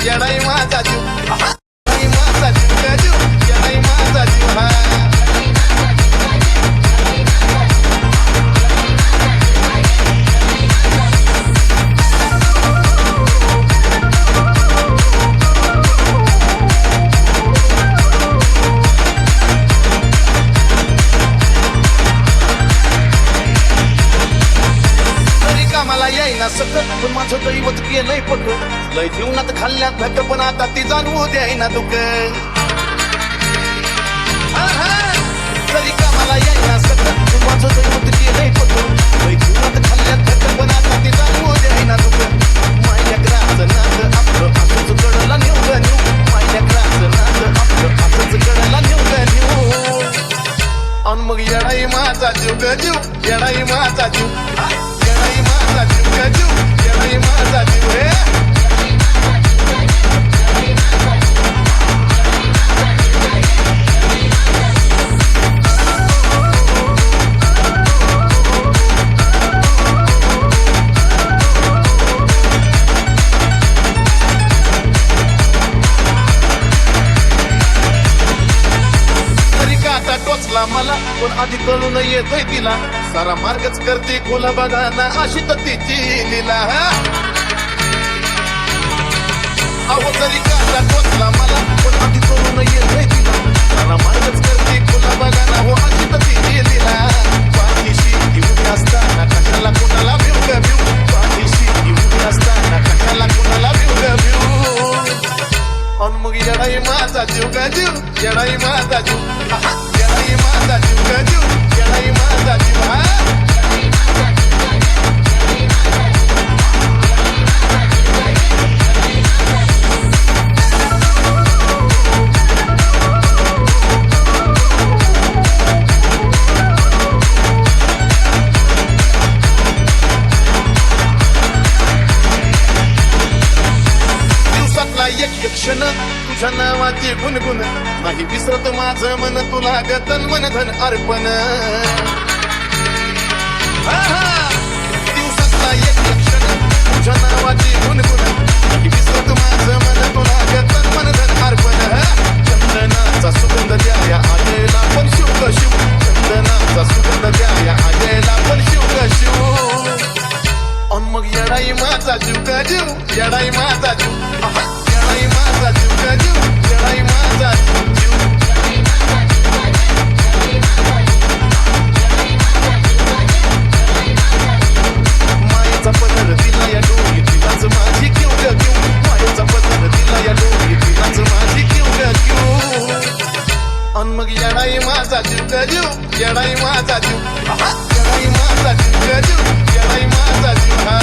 येडाई माझा जीव, येडाई माझा जीव, येडाई माझा जीव हा. मला येईना सगळं पण माझं दैवत गेलंय पक लय जीवनात खाल्ल्यात भेट पण आता ती जाणवू द्यायना दुःख तरी का मला येईना सगळं पण माझं दैवत गेलंय पक लय जीवनात खाल्ल्यात भेट पण आता ती जाणवू द्यायना दुःख माझ्या ग्राचं नातं आपलं असंच गडला नेऊ ग नेऊ माझ्या ग्राचं नातं आपलं असंच गडला नेऊ ग नेऊ अन मग येडाई माझा जीव ग जीव येडाई माझा जीव येडाई माझा जीव ग जीव येडाई माझा जीव हे टोचला मला पण आधी कळून येतोय तिला सारा मार्गच करते खुला बघा ना अशी तर तिची लीला अहो तरी काटा टोचला मला पण आधी कळून येतोय तिला सारा मार्गच करते खुला बघा ना हो अशी तर तिची लीला पाठीशी घेऊन असताना कशाला कोणाला भिऊ ग भिऊ पाठीशी घेऊन असताना कशाला कोणाला भिऊ ग भिऊ अन मग येडाई माझा जीव ग जीव येडाई माझा जीव येडाई माझा जीव ग जीव येडाई माझा जीव हा एक क्षण तुझ्या नावाची गुणगुण नाही विसरत माझं मन तुला गतन मन धन अर्पण दिवसातला एक क्षण तुझ्या नावाची गुणगुण नाही विसरत माझं मन तुला गतन मन धन अर्पण चंदनाचा सुगंध द्या या आजेला पण शिव शिव चंदनाचा सुगंध द्या या आजेला पण शिव शिव अन मग येडाई माझा जीव ग जीव येडाई माझा जीव येडाई माझा जीव ग जीव येडाई माझा जीव मायेचा पदर दिला या डोळी तिलाच माझी किव ग किव मायेचा पदर दिला या डोळी तिलाच माझी किव ग किव अन मग येडाई माझा जीव ग जीव येडाई माझा जीव येडाई माझा जीव ग जीव येडाई माझा जीव हा